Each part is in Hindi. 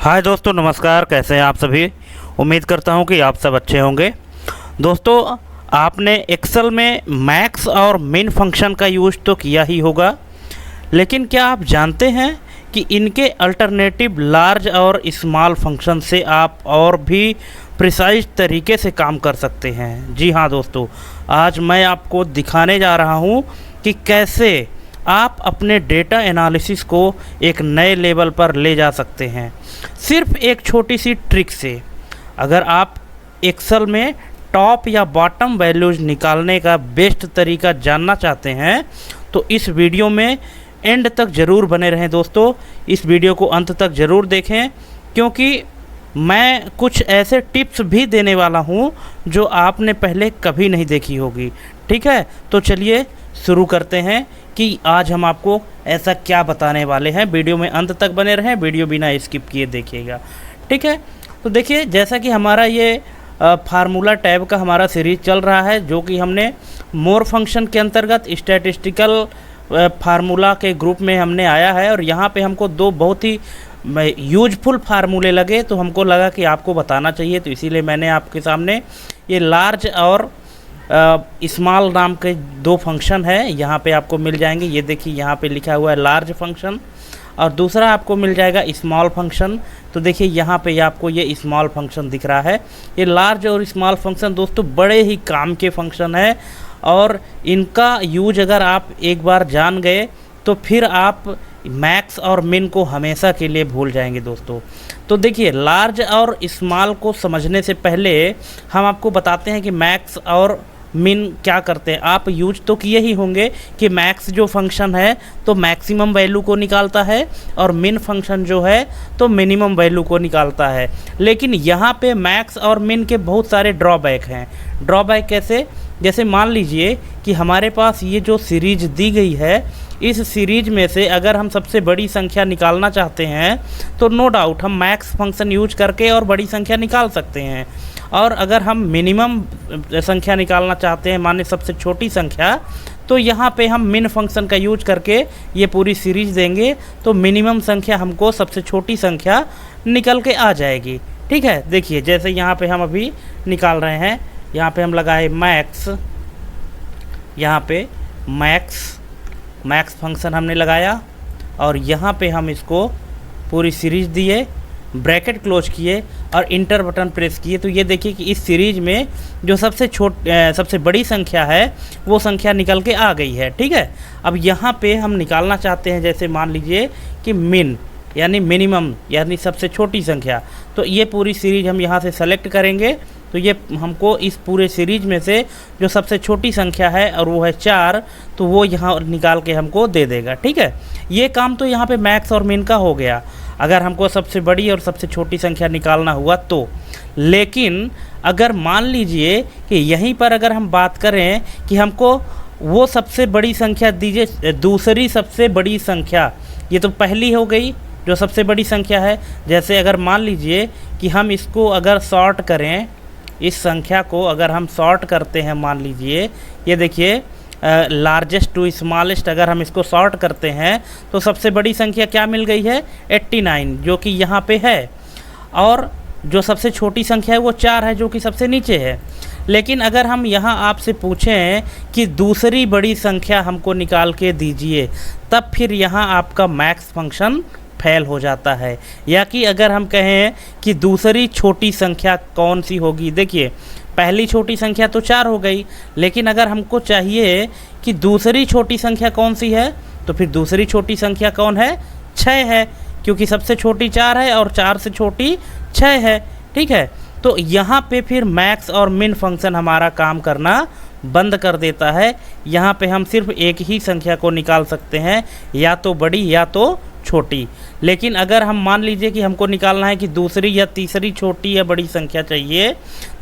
हाय दोस्तों, नमस्कार। कैसे हैं आप सभी? उम्मीद करता हूं कि आप सब अच्छे होंगे। दोस्तों, आपने एक्सेल में मैक्स और मिन फंक्शन का यूज़ तो किया ही होगा, लेकिन क्या आप जानते हैं कि इनके अल्टरनेटिव लार्ज और स्मॉल फंक्शन से आप और भी प्रिसाइज तरीके से काम कर सकते हैं। जी हाँ दोस्तों, आज मैं आपको दिखाने जा रहा हूँ कि कैसे आप अपने डेटा एनालिसिस को एक नए लेवल पर ले जा सकते हैं सिर्फ एक छोटी सी ट्रिक से। अगर आप एक्सेल में टॉप या बॉटम वैल्यूज़ निकालने का बेस्ट तरीका जानना चाहते हैं तो इस वीडियो में एंड तक ज़रूर बने रहें दोस्तों। इस वीडियो को अंत तक ज़रूर देखें, क्योंकि मैं कुछ ऐसे टिप्स भी देने वाला हूं जो आपने पहले कभी नहीं देखी होगी। ठीक है, तो चलिए शुरू करते हैं कि आज हम आपको ऐसा क्या बताने वाले हैं। वीडियो में अंत तक बने रहें, वीडियो बिना स्किप किए देखिएगा। ठीक है, तो देखिए, जैसा कि हमारा ये फार्मूला टैब का हमारा सीरीज चल रहा है, जो कि हमने मोर फंक्शन के अंतर्गत स्टैटिस्टिकल फार्मूला के ग्रुप में हमने आया है। और यहाँ पे हमको दो बहुत ही यूजफुल फार्मूले लगे, तो हमको लगा कि आपको बताना चाहिए, तो इसीलिए मैंने आपके सामने ये लार्ज और स्मॉल नाम के दो फंक्शन है यहाँ पे आपको मिल जाएंगे। ये देखिए, यहाँ पे लिखा हुआ है लार्ज फंक्शन और दूसरा आपको मिल जाएगा स्मॉल फंक्शन। तो देखिए, यहाँ पे आपको ये स्मॉल फंक्शन दिख रहा है। ये लार्ज और स्मॉल फंक्शन दोस्तों बड़े ही काम के फंक्शन है, और इनका यूज अगर आप एक बार जान गए तो फिर आप मैक्स और मिन को हमेशा के लिए भूल जाएंगे दोस्तों। तो देखिए, लार्ज और स्मॉल को समझने से पहले हम आपको बताते हैं कि मैक्स और मिन क्या करते हैं। आप यूज तो किए ही होंगे कि मैक्स जो फंक्शन है तो मैक्सिमम वैल्यू को निकालता है, और मिन फंक्शन जो है तो मिनिमम वैल्यू को निकालता है। लेकिन यहाँ पे मैक्स और मिन के बहुत सारे ड्रॉबैक हैं। ड्रॉबैक कैसे? जैसे मान लीजिए कि हमारे पास ये जो सीरीज दी गई है, इस सीरीज में से अगर हम सबसे बड़ी संख्या निकालना चाहते हैं तो नो डाउट हम मैक्स फंक्शन यूज करके और बड़ी संख्या निकाल सकते हैं। और अगर हम मिनिमम संख्या निकालना चाहते हैं, माने सबसे छोटी संख्या, तो यहाँ पे हम मिन फंक्शन का यूज करके ये पूरी सीरीज देंगे तो मिनिमम संख्या हमको सबसे छोटी संख्या निकल के आ जाएगी। ठीक है, देखिए, जैसे यहाँ पे हम अभी निकाल रहे हैं, यहाँ पे हम लगाए मैक्स, यहाँ पे मैक्स फंक्शन हमने लगाया, और यहाँ पे हम इसको पूरी सीरीज दिए, ब्रैकेट क्लोज किए और इंटर बटन प्रेस किए। तो ये देखिए कि इस सीरीज में जो सबसे बड़ी संख्या है वो संख्या निकल के आ गई है। ठीक है, अब यहाँ पे हम निकालना चाहते हैं, जैसे मान लीजिए कि मिन यानी मिनिमम यानी सबसे छोटी संख्या। तो ये पूरी सीरीज हम यहाँ से सेलेक्ट करेंगे, तो ये हमको इस पूरे सीरीज में से जो सबसे छोटी संख्या है और वो है 4, तो वो यहाँ निकाल के हमको दे देगा। ठीक है, ये काम तो यहाँ पे मैक्स और मिन का हो गया, अगर हमको सबसे बड़ी और सबसे छोटी संख्या निकालना हुआ तो। लेकिन अगर मान लीजिए कि यहीं पर अगर हम बात करें कि हमको वो सबसे बड़ी संख्या दीजिए, दूसरी सबसे बड़ी संख्या, ये तो पहली हो गई जो सबसे बड़ी संख्या है। जैसे अगर मान लीजिए कि हम इसको अगर सॉर्ट करें, इस संख्या को अगर हम सॉर्ट करते हैं, मान लीजिए ये देखिए लार्जेस्ट टू स्मॉलेस्ट, अगर हम इसको सॉर्ट करते हैं तो सबसे बड़ी संख्या क्या मिल गई है? 89, जो कि यहाँ पे है, और जो सबसे छोटी संख्या है वो 4 है, जो कि सबसे नीचे है। लेकिन अगर हम यहाँ आपसे पूछें कि दूसरी बड़ी संख्या हमको निकाल के दीजिए, तब फिर यहाँ आपका मैक्स फंक्शन फेल हो जाता है। या कि अगर हम कहें कि दूसरी छोटी संख्या कौन सी होगी, देखिए पहली छोटी संख्या तो 4 हो गई, लेकिन अगर हमको चाहिए कि दूसरी छोटी संख्या कौन सी है, तो फिर दूसरी छोटी संख्या कौन है? 6 है, क्योंकि सबसे छोटी 4 है और 4 से छोटी 6 है। ठीक है, तो यहाँ पे फिर मैक्स और मिन फंक्शन हमारा काम करना बंद कर देता है। यहाँ पे हम सिर्फ एक ही संख्या को निकाल सकते हैं, या तो बड़ी या तो छोटी। लेकिन अगर हम मान लीजिए कि हमको निकालना है कि दूसरी या तीसरी छोटी या बड़ी संख्या चाहिए,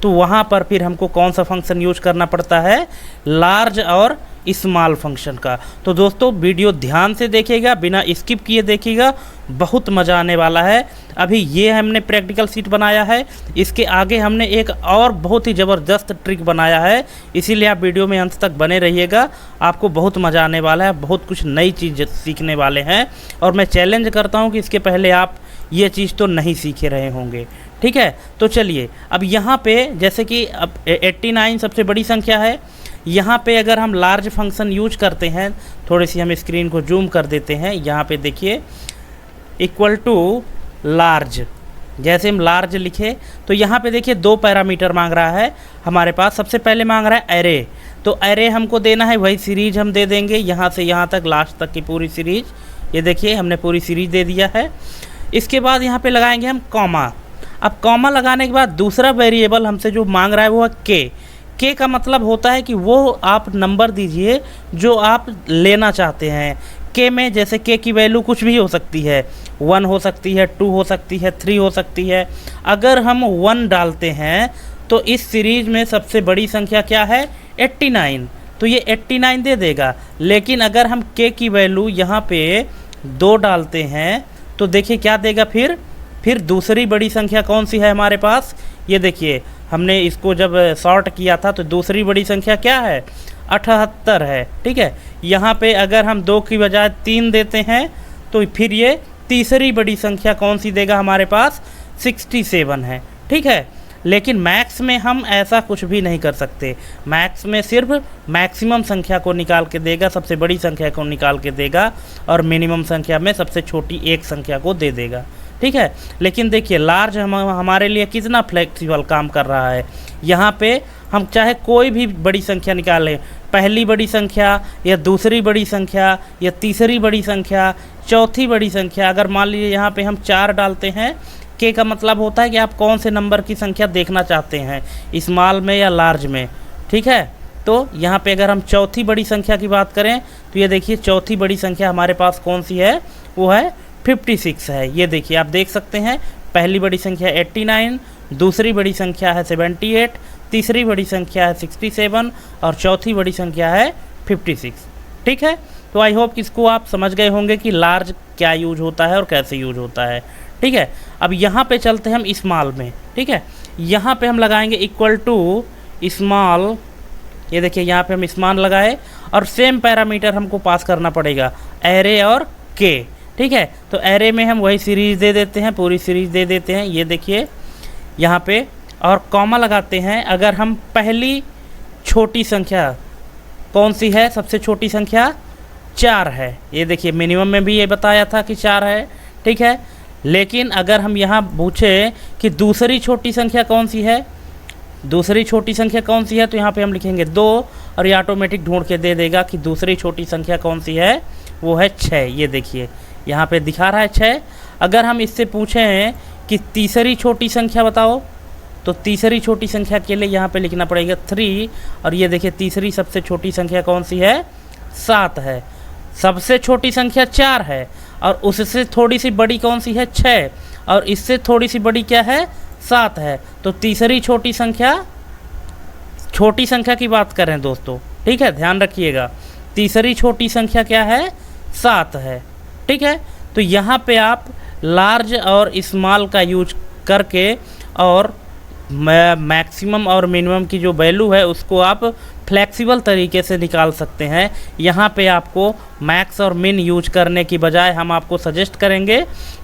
तो वहाँ पर फिर हमको कौन सा फंक्शन यूज करना पड़ता है? लार्ज और स्मॉल फंक्शन का। तो दोस्तों, वीडियो ध्यान से देखिएगा, बिना स्किप किए देखिएगा, बहुत मज़ा आने वाला है। अभी ये हमने प्रैक्टिकल शीट बनाया है, इसके आगे हमने एक और बहुत ही ज़बरदस्त ट्रिक बनाया है, इसीलिए आप वीडियो में अंत तक बने रहिएगा। आपको बहुत मज़ा आने वाला है, बहुत कुछ नई चीज़ सीखने वाले हैं। और मैं चैलेंज करता हूँ कि इसके पहले आप ये चीज़ तो नहीं सीखे रहे होंगे। ठीक है, तो चलिए अब यहाँ पे जैसे कि अब 89 सबसे बड़ी संख्या है, यहाँ पे अगर हम लार्ज फंक्शन यूज करते हैं, थोड़ी सी हम स्क्रीन को जूम कर देते हैं, यहाँ पे देखिए इक्वल टू लार्ज, जैसे हम लार्ज लिखे तो यहाँ पे देखिए 2 पैरामीटर मांग रहा है हमारे पास। सबसे पहले मांग रहा है एरे, तो एरे हमको देना है, वही सीरीज हम दे देंगे यहाँ से यहाँ तक लास्ट तक की पूरी सीरीज। ये देखिए हमने पूरी सीरीज दे दिया है। इसके बाद यहाँ पे लगाएंगे हम कॉमा। अब कॉमा लगाने के बाद दूसरा वेरिएबल हमसे जो मांग रहा है वो है के का मतलब होता है कि वो आप नंबर दीजिए जो आप लेना चाहते हैं। के में जैसे के की वैल्यू कुछ भी हो सकती है, 1 हो सकती है, 2 हो सकती है, 3 हो सकती है। अगर हम 1 डालते हैं तो इस सीरीज में सबसे बड़ी संख्या क्या है 89, तो ये 89 दे देगा। लेकिन अगर हम के की वैल्यू यहाँ पे 2 डालते हैं तो देखिए क्या देगा, फिर दूसरी बड़ी संख्या कौन सी है हमारे पास, ये देखिए हमने इसको जब सॉर्ट किया था तो दूसरी बड़ी संख्या क्या है 78 है। ठीक है, यहाँ पे अगर हम 2 की बजाय 3 देते हैं तो फिर ये तीसरी बड़ी संख्या कौन सी देगा हमारे पास 67 है। ठीक है, लेकिन मैक्स में हम ऐसा कुछ भी नहीं कर सकते। मैक्स में सिर्फ मैक्सिमम संख्या को निकाल के देगा, सबसे बड़ी संख्या को निकाल के देगा, और मिनिमम संख्या में सबसे छोटी एक संख्या को दे देगा। ठीक है, लेकिन देखिए लार्ज हमारे लिए कितना फ्लेक्सिबल काम कर रहा है। यहाँ पे हम चाहे कोई भी बड़ी संख्या निकालें, पहली बड़ी संख्या या दूसरी बड़ी संख्या या तीसरी बड़ी संख्या, चौथी बड़ी संख्या, अगर मान लीजिए यहाँ पे हम 4 डालते हैं, के का मतलब होता है कि आप कौन से नंबर की संख्या देखना चाहते हैं, स्मॉल में या लार्ज में। ठीक है, तो यहाँ पे अगर हम चौथी बड़ी संख्या की बात करें तो ये देखिए चौथी बड़ी संख्या हमारे पास कौन सी है, वो है 56 है। ये देखिए आप देख सकते हैं, पहली बड़ी संख्या 89, दूसरी बड़ी संख्या है 78, तीसरी बड़ी संख्या है 67 और चौथी बड़ी संख्या है 56। ठीक है, तो आई होप इसको आप समझ गए होंगे कि लार्ज क्या यूज होता है और कैसे यूज होता है। ठीक है, अब यहाँ पे चलते हैं हम स्मॉल में। ठीक है, यहाँ पे हम लगाएंगे इक्वल टू स्मॉल। ये देखिए यहाँ पे हम स्मॉल लगाए और सेम पैरामीटर हमको पास करना पड़ेगा, एरे और के। ठीक है, तो एरे में हम वही सीरीज दे देते हैं, पूरी सीरीज दे देते हैं। ये देखिए यहाँ पे, और कॉमा लगाते हैं। अगर हम पहली छोटी संख्या कौन सी है, सबसे छोटी संख्या 4 है। ये देखिए मिनिमम में भी ये बताया था कि 4 है। ठीक है, लेकिन अगर हम यहाँ पूछे कि दूसरी छोटी संख्या कौन सी है, दूसरी छोटी संख्या कौन सी है, तो यहाँ पे हम लिखेंगे 2 और ये ऑटोमेटिक ढूंढ के दे देगा कि दूसरी छोटी संख्या कौन सी है, वो है 6। ये देखिए यहाँ पे दिखा रहा है 6। अगर हम इससे पूछें कि तीसरी छोटी संख्या बताओ, तो तीसरी छोटी संख्या के लिए यहाँ पे लिखना पड़ेगा 3, और ये देखिए तीसरी सबसे छोटी संख्या कौन सी है 7 है। सबसे छोटी संख्या 4 है और उससे थोड़ी सी बड़ी कौन सी है 6, और इससे थोड़ी सी बड़ी क्या है 7 है। तो तीसरी छोटी संख्या की बात कर रहे हैं दोस्तों। ठीक है, ध्यान रखिएगा, तीसरी छोटी संख्या क्या है 7 है। ठीक है, तो यहाँ पे आप लार्ज और स्मॉल का यूज करके और मैक्सिमम और मिनिमम की जो वैल्यू है उसको आप फ्लेक्सिबल तरीके से निकाल सकते हैं। यहाँ पे आपको मैक्स और मिन यूज करने की बजाय हम आपको सजेस्ट करेंगे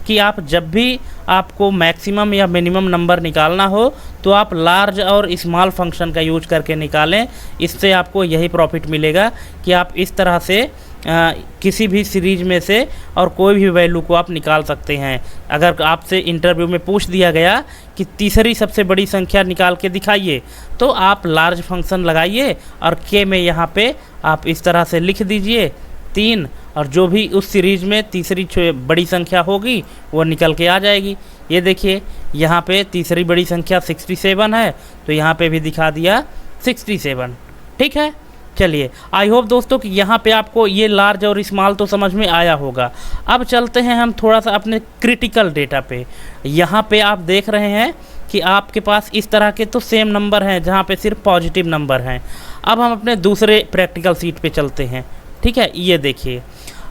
कि आप जब भी आपको मैक्सिमम या मिनिमम नंबर निकालना हो तो आप लार्ज और स्मॉल फंक्शन का यूज करके निकालें। इससे आपको यही प्रॉफिट मिलेगा कि आप इस तरह से किसी भी सीरीज में से और कोई भी वैल्यू को आप निकाल सकते हैं। अगर आपसे इंटरव्यू में पूछ दिया गया कि तीसरी सबसे बड़ी संख्या निकाल के दिखाइए, तो आप लार्ज फंक्शन लगाइए और के में यहाँ पे आप इस तरह से लिख दीजिए 3, और जो भी उस सीरीज में तीसरी बड़ी संख्या होगी वो निकल के आ जाएगी। ये देखिए यहाँ पे तीसरी बड़ी संख्या 67 है, तो यहाँ पे भी दिखा दिया 67। ठीक है, चलिए आई होप दोस्तों कि यहाँ पे आपको ये लार्ज और स्मॉल तो समझ में आया होगा। अब चलते हैं हम थोड़ा सा अपने क्रिटिकल डेटा पे। यहाँ पे आप देख रहे हैं कि आपके पास इस तरह के तो सेम नंबर हैं जहाँ पे सिर्फ पॉजिटिव नंबर हैं। अब हम अपने दूसरे प्रैक्टिकल सीट पे चलते हैं। ठीक है, ये देखिए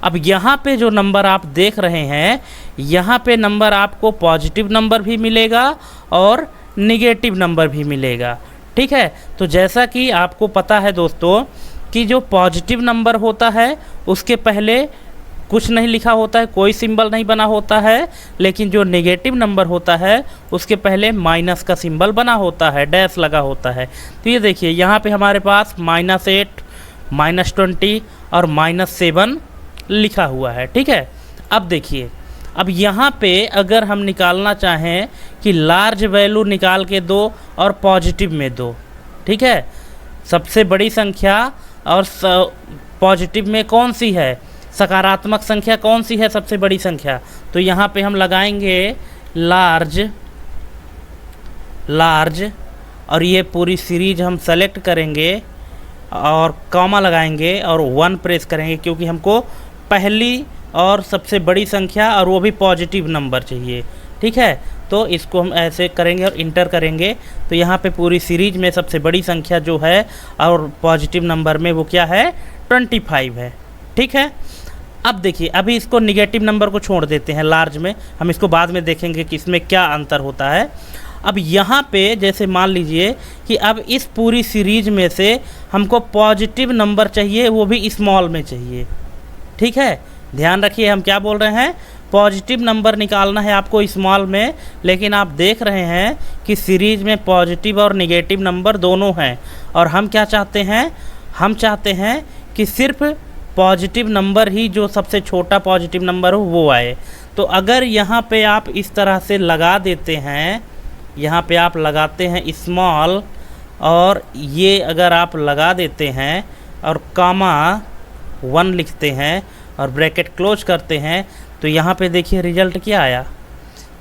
अब यहाँ पे जो नंबर आप देख रहे हैं, यहाँ पे नंबर आपको पॉजिटिव नंबर भी मिलेगा और निगेटिव नंबर भी मिलेगा। ठीक है, तो जैसा कि आपको पता है दोस्तों कि जो पॉजिटिव नंबर होता है उसके पहले कुछ नहीं लिखा होता है, कोई सिंबल नहीं बना होता है, लेकिन जो नेगेटिव नंबर होता है उसके पहले माइनस का सिंबल बना होता है, डैश लगा होता है। तो ये देखिए यहाँ पे हमारे पास -8, -20 और -7 लिखा हुआ है, ठीक है। अब देखिए, अब यहाँ पे अगर हम निकालना चाहें कि लार्ज वैल्यू निकाल के दो और पॉजिटिव में दो, ठीक है, सबसे बड़ी संख्या और पॉजिटिव में कौन सी है, सकारात्मक संख्या कौन सी है सबसे बड़ी संख्या, तो यहाँ पे हम लगाएंगे लार्ज और ये पूरी सीरीज हम सेलेक्ट करेंगे और कॉमा लगाएंगे और 1 प्रेस करेंगे, क्योंकि हमको पहली और सबसे बड़ी संख्या और वो भी पॉजिटिव नंबर चाहिए, ठीक है। तो इसको हम ऐसे करेंगे और इंटर करेंगे, तो यहाँ पे पूरी सीरीज में सबसे बड़ी संख्या जो है और पॉजिटिव नंबर में वो क्या है, 25 है, ठीक है। अब देखिए, अभी इसको निगेटिव नंबर को छोड़ देते हैं लार्ज में, हम इसको बाद में देखेंगे कि इसमें क्या अंतर होता है। अब यहाँ पे जैसे मान लीजिए कि अब इस पूरी सीरीज में से हमको पॉजिटिव नंबर चाहिए, वो भी स्मॉल में चाहिए, ठीक है। ध्यान रखिए हम क्या बोल रहे हैं, पॉजिटिव नंबर निकालना है आपको स्मॉल में, लेकिन आप देख रहे हैं कि सीरीज में पॉजिटिव और निगेटिव नंबर दोनों हैं, और हम क्या चाहते हैं, हम चाहते हैं कि सिर्फ पॉजिटिव नंबर ही, जो सबसे छोटा पॉजिटिव नंबर हो वो आए। तो अगर यहाँ पे आप इस तरह से लगा देते हैं, यहाँ पे आप लगाते हैं स्मॉल, और ये अगर आप लगा देते हैं और कॉमा 1 लिखते हैं और ब्रैकेट क्लोज करते हैं, तो यहाँ पे देखिए रिजल्ट क्या आया,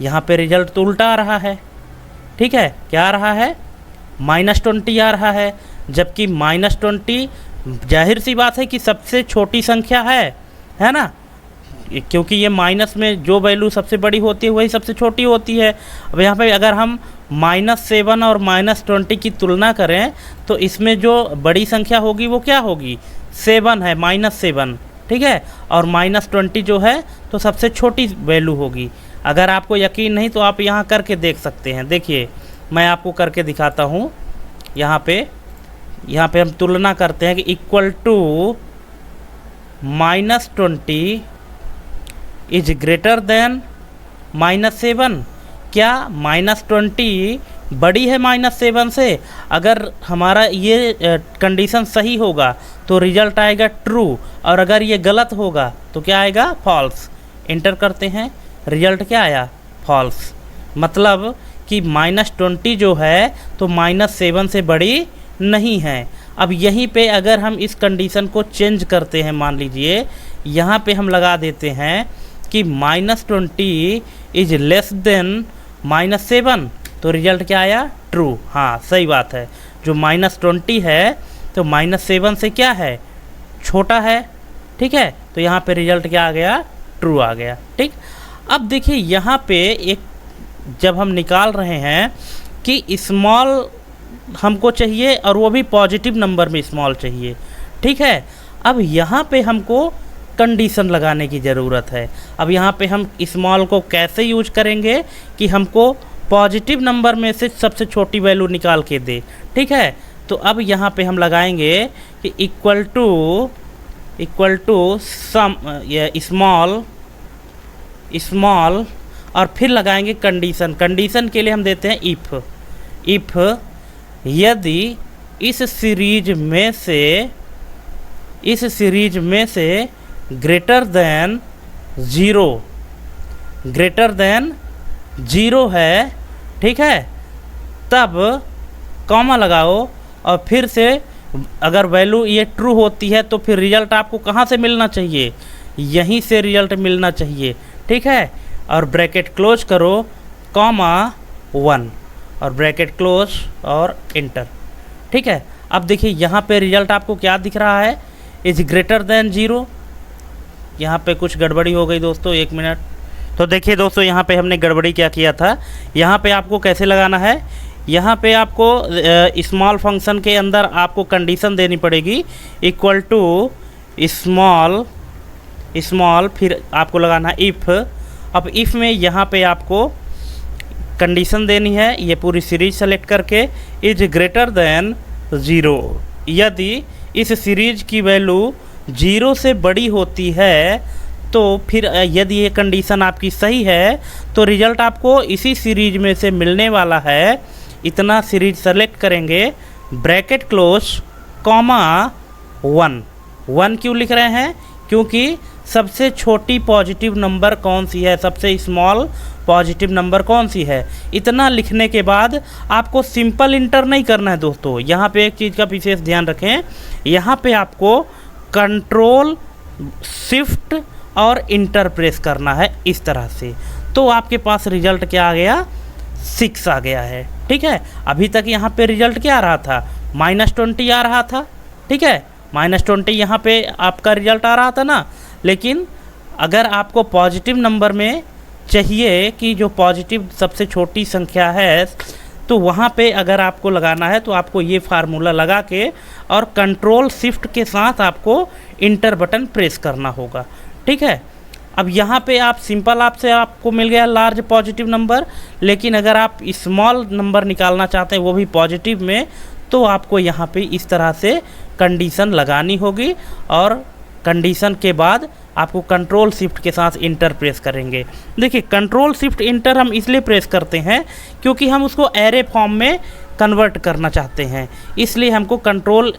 यहाँ पे रिजल्ट तो उल्टा आ रहा है, ठीक है। क्या आ रहा है, -20 आ रहा है, जबकि -20 जाहिर सी बात है कि सबसे छोटी संख्या है ना, क्योंकि ये माइनस में जो वैल्यू सबसे बड़ी होती है वही सबसे छोटी होती है। अब यहाँ पे अगर हम -7 और -20 की तुलना करें तो इसमें जो बड़ी संख्या होगी वो क्या होगी, 7 है, -7, ठीक है, और -20 जो है तो सबसे छोटी वैल्यू होगी। अगर आपको यकीन नहीं तो आप यहाँ करके देख सकते हैं। देखिए मैं आपको करके दिखाता हूँ। यहाँ पे हम तुलना करते हैं कि equal to -20 is greater than -7। क्या -20 बड़ी है -7 से? अगर हमारा ये कंडीशन सही होगा तो रिजल्ट आएगा ट्रू, और अगर ये गलत होगा तो क्या आएगा, फॉल्स। इंटर करते हैं, रिजल्ट क्या आया, फॉल्स। मतलब कि -20 जो है तो -7 से बड़ी नहीं है। अब यहीं पे अगर हम इस कंडीशन को चेंज करते हैं, मान लीजिए यहाँ पे हम लगा देते हैं कि -20 इज लेस देन -7, तो रिजल्ट क्या आया, ट्रू। हाँ सही बात है, जो -20 है तो -7 से क्या है, छोटा है, ठीक है। तो यहाँ पे रिजल्ट क्या आ गया, ट्रू आ गया, ठीक। अब देखिए यहाँ पे एक जब हम निकाल रहे हैं कि स्मॉल हमको चाहिए और वो भी पॉजिटिव नंबर में स्मॉल चाहिए, ठीक है। अब यहाँ पे हमको कंडीशन लगाने की ज़रूरत है। अब यहाँ पे हम स्मॉल को कैसे यूज करेंगे कि हमको पॉजिटिव नंबर में से सबसे छोटी वैल्यू निकाल के दे, ठीक है। तो अब यहाँ पे हम लगाएंगे कि इक्वल टू सम स्मॉल और फिर लगाएंगे कंडीशन। कंडीशन के लिए हम देते हैं इफ़ यदि इस सीरीज में से ग्रेटर देन 0 है, ठीक है, तब कॉमा लगाओ और फिर से अगर वैल्यू ये ट्रू होती है तो फिर रिजल्ट आपको कहाँ से मिलना चाहिए, यहीं से रिजल्ट मिलना चाहिए, ठीक है। और ब्रैकेट क्लोज करो, कॉमा 1 और ब्रैकेट क्लोज और इंटर, ठीक है। अब देखिए यहाँ पे रिजल्ट आपको क्या दिख रहा है, इज ग्रेटर देन 0। यहाँ पे कुछ गड़बड़ी हो गई दोस्तों, 1 मिनट। तो देखिए दोस्तों यहाँ पे हमने गड़बड़ी क्या किया था। यहाँ पे आपको कैसे लगाना है, यहाँ पे आपको स्मॉल फंक्शन के अंदर आपको कंडीशन देनी पड़ेगी, इक्वल टू स्मॉल फिर आपको लगाना है इफ़। अब इफ़ में यहाँ पे आपको कंडीशन देनी है, ये पूरी सीरीज सेलेक्ट करके, इज ग्रेटर देन 0। यदि इस सीरीज की वैल्यू 0 से बड़ी होती है तो फिर यदि ये कंडीशन आपकी सही है तो रिजल्ट आपको इसी सीरीज में से मिलने वाला है। इतना सीरीज सेलेक्ट करेंगे, ब्रैकेट क्लोज, कॉमा 1। 1 क्यों लिख रहे हैं? क्योंकि सबसे छोटी पॉजिटिव नंबर कौन सी है, सबसे स्मॉल पॉजिटिव नंबर कौन सी है। इतना लिखने के बाद आपको सिंपल इंटर नहीं करना है दोस्तों। यहाँ पे एक चीज़ का विशेष ध्यान रखें, यहाँ पे आपको कंट्रोल शिफ्ट और इंटर प्रेस करना है इस तरह से। तो आपके पास रिजल्ट क्या आ गया? 6 आ गया है। ठीक है, अभी तक यहाँ पे रिजल्ट क्या आ रहा था? -20 आ रहा था। ठीक है, -20 यहाँ पे आपका रिजल्ट आ रहा था ना। लेकिन अगर आपको पॉजिटिव नंबर में चाहिए कि जो पॉजिटिव सबसे छोटी संख्या है, तो वहाँ पे अगर आपको लगाना है तो आपको ये फार्मूला लगा के और कंट्रोल शिफ्ट के साथ आपको इंटर बटन प्रेस करना होगा। ठीक है, अब यहाँ पे आप सिंपल आपसे आपको मिल गया लार्ज पॉजिटिव नंबर, लेकिन अगर आप स्मॉल नंबर निकालना चाहते हैं वो भी पॉजिटिव में, तो आपको यहाँ पे इस तरह से कंडीशन लगानी होगी और कंडीशन के बाद आपको कंट्रोल शिफ्ट के साथ इंटर प्रेस करेंगे। देखिए, कंट्रोल शिफ्ट इंटर हम इसलिए प्रेस करते हैं क्योंकि हम उसको एरे फॉर्म में कन्वर्ट करना चाहते हैं, इसलिए हमको कंट्रोल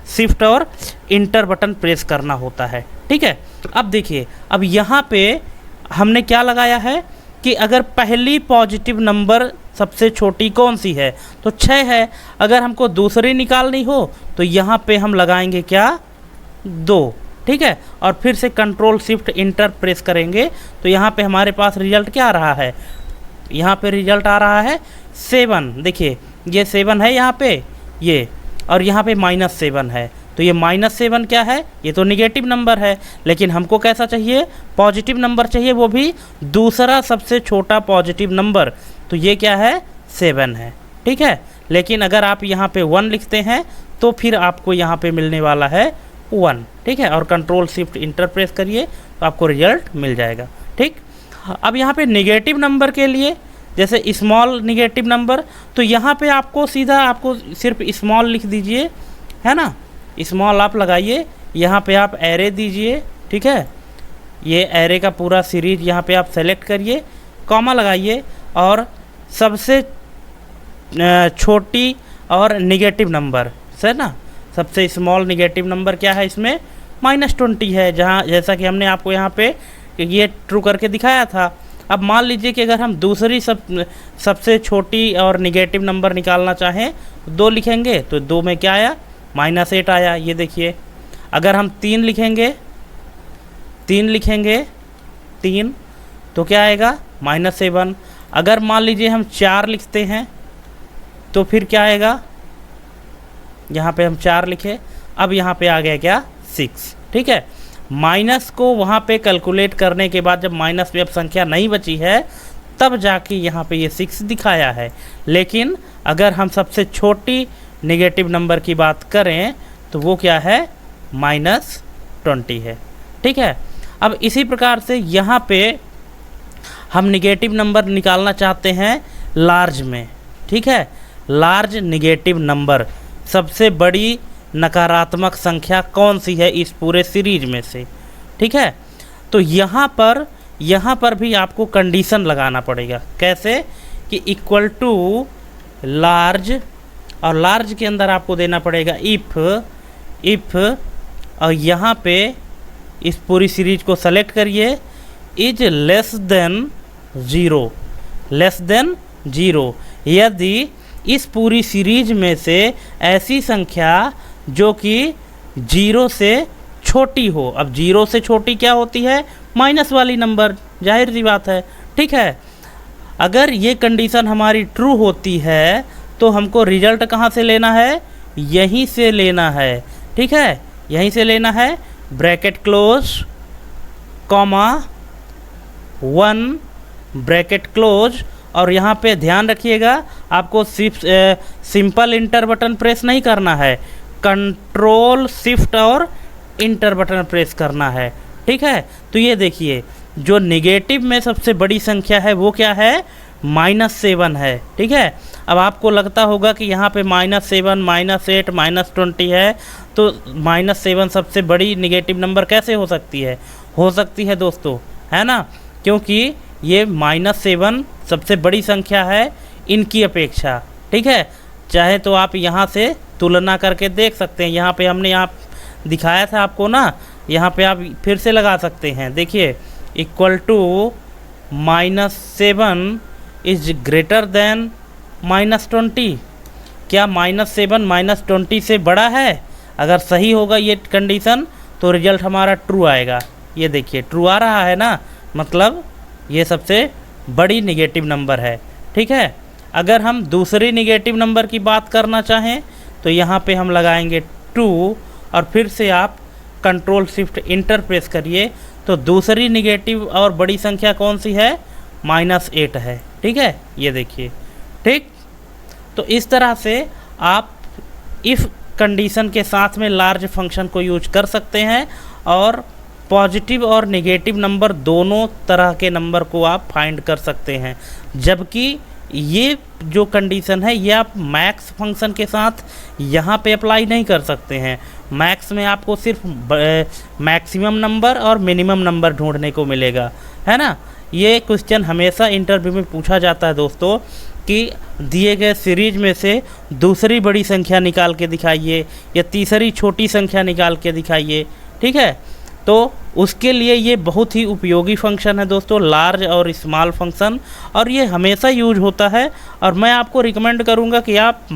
शिफ्ट और इंटर बटन प्रेस करना होता है। ठीक है, अब देखिए, अब यहाँ पे हमने क्या लगाया है कि अगर पहली पॉजिटिव नंबर सबसे छोटी कौन सी है, तो 6 है। अगर हमको दूसरी निकालनी हो तो यहाँ पे हम लगाएंगे क्या? 2। ठीक है, और फिर से कंट्रोल शिफ्ट इंटर प्रेस करेंगे तो यहाँ पे हमारे पास रिजल्ट क्या आ रहा है? यहाँ पे रिजल्ट आ रहा है 7। देखिए, ये 7 है यहाँ पे, ये, और यहाँ पे -7 है। तो ये -7 क्या है? ये तो निगेटिव नंबर है, लेकिन हमको कैसा चाहिए? पॉजिटिव नंबर चाहिए, वो भी दूसरा सबसे छोटा पॉजिटिव नंबर। तो ये क्या है? 7 है। ठीक है, लेकिन अगर आप यहाँ पे 1 लिखते हैं तो फिर आपको यहाँ पे मिलने वाला है 1। ठीक है, और कंट्रोल शिफ्ट इंटर प्रेस करिए तो आपको रिजल्ट मिल जाएगा। ठीक, अब यहाँ पे नेगेटिव नंबर के लिए, जैसे स्मॉल नेगेटिव नंबर, तो यहाँ पे आपको सीधा आपको सिर्फ स्मॉल लिख दीजिए, है ना। स्मॉल आप लगाइए, यहाँ पे आप एरे दीजिए। ठीक है, ये एरे का पूरा सीरीज यहाँ पे आप सेलेक्ट करिए, कॉमा लगाइए और सबसे छोटी और नेगेटिव नंबर है ना, सबसे स्मॉल नेगेटिव नंबर क्या है इसमें? -20 है, जहाँ जैसा कि हमने आपको यहाँ पे ये ट्रू करके दिखाया था। अब मान लीजिए कि अगर हम दूसरी सबसे छोटी और नेगेटिव नंबर निकालना चाहें, 2 लिखेंगे तो 2 में क्या आया? -8 आया। ये देखिए, अगर हम 3 लिखेंगे 3 तो क्या आएगा? -7। अगर मान लीजिए हम 4 लिखते हैं तो फिर क्या आएगा? यहाँ पे हम 4 लिखे, अब यहाँ पे आ गया क्या? 6। ठीक है, माइनस को वहाँ पे कैलकुलेट करने के बाद जब माइनस में अब संख्या नहीं बची है तब जाके यहाँ पे ये 6 दिखाया है। लेकिन अगर हम सबसे छोटी नेगेटिव नंबर की बात करें तो वो क्या है? -20 है। ठीक है, अब इसी प्रकार से यहाँ पे हम नेगेटिव नंबर निकालना चाहते हैं लार्ज में। ठीक है, लार्ज नेगेटिव नंबर, सबसे बड़ी नकारात्मक संख्या कौन सी है इस पूरे सीरीज में से। ठीक है, तो यहाँ पर भी आपको कंडीशन लगाना पड़ेगा। कैसे? कि इक्वल टू लार्ज, और लार्ज के अंदर आपको देना पड़ेगा इफ़, और यहाँ पे इस पूरी सीरीज को सेलेक्ट करिए, इज लेस देन 0। यदि इस पूरी सीरीज में से ऐसी संख्या जो कि 0 से छोटी हो। अब 0 से छोटी क्या होती है? माइनस वाली नंबर, जाहिर सी बात है। ठीक है, अगर ये कंडीशन हमारी ट्रू होती है तो हमको रिजल्ट कहाँ से लेना है? यहीं से लेना है। ठीक है, यहीं से लेना है, bracket close, comma 1 bracket close, और यहाँ पे ध्यान रखिएगा आपको सिंपल इंटर बटन प्रेस नहीं करना है, कंट्रोल शिफ्ट और इंटर बटन प्रेस करना है। ठीक है, तो ये देखिए, जो नेगेटिव में सबसे बड़ी संख्या है वो क्या है? -7 है। ठीक है, अब आपको लगता होगा कि यहाँ पे -7, -8, -20 है, तो -7 सबसे बड़ी नेगेटिव नंबर कैसे हो सकती है? हो सकती है दोस्तों, है ना, क्योंकि ये -7 सबसे बड़ी संख्या है इनकी अपेक्षा। ठीक है, चाहे तो आप यहाँ से तुलना करके देख सकते हैं। यहाँ पे हमने यहाँ दिखाया था आपको ना, यहाँ पे आप फिर से लगा सकते हैं। देखिए equal to -7 is greater than -20। क्या -7 -20 से बड़ा है? अगर सही होगा ये कंडीशन तो रिजल्ट हमारा ट्रू आएगा। ये देखिए ट्रू आ रहा है ना, मतलब ये सबसे बड़ी निगेटिव नंबर है। ठीक है, अगर हम दूसरी निगेटिव नंबर की बात करना चाहें तो यहाँ पे हम लगाएंगे 2 और फिर से आप कंट्रोल शिफ्ट इंटर प्रेस करिए तो दूसरी निगेटिव और बड़ी संख्या कौन सी है? -8 है। ठीक है, ये देखिए। ठीक, तो इस तरह से आप इफ़ कंडीशन के साथ में लार्ज फंक्शन को यूज कर सकते हैं और पॉजिटिव और नेगेटिव नंबर दोनों तरह के नंबर को आप फाइंड कर सकते हैं। जबकि ये जो कंडीशन है ये आप मैक्स फंक्शन के साथ यहाँ पे अप्लाई नहीं कर सकते हैं। मैक्स में आपको सिर्फ मैक्सिमम नंबर और मिनिमम नंबर ढूंढने को मिलेगा, है ना। ये क्वेश्चन हमेशा इंटरव्यू में पूछा जाता है दोस्तों कि दिए गए सीरीज में से दूसरी बड़ी संख्या निकाल के दिखाइए या तीसरी छोटी संख्या निकाल के दिखाइए। ठीक है, तो उसके लिए ये बहुत ही उपयोगी फंक्शन है दोस्तों, लार्ज और स्मॉल फंक्शन, और ये हमेशा यूज होता है। और मैं आपको रिकमेंड करूँगा कि आप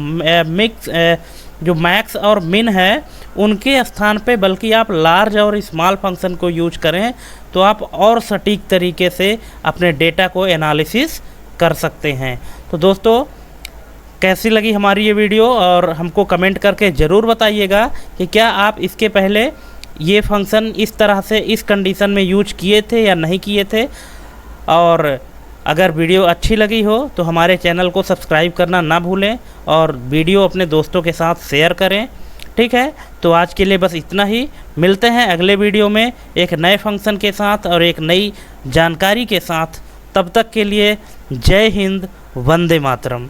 जो मैक्स और मिन है उनके स्थान पे बल्कि आप लार्ज और स्मॉल फंक्शन को यूज करें तो आप और सटीक तरीके से अपने डेटा को एनालिसिस कर सकते हैं। तो दोस्तों कैसी लगी हमारी ये वीडियो, और हमको कमेंट करके ज़रूर बताइएगा कि क्या आप इसके पहले ये फंक्शन इस तरह से इस कंडीशन में यूज किए थे या नहीं किए थे। और अगर वीडियो अच्छी लगी हो तो हमारे चैनल को सब्सक्राइब करना ना भूलें और वीडियो अपने दोस्तों के साथ शेयर करें। ठीक है, तो आज के लिए बस इतना ही। मिलते हैं अगले वीडियो में एक नए फंक्शन के साथ और एक नई जानकारी के साथ। तब तक के लिए जय हिंद, वंदे मातरम।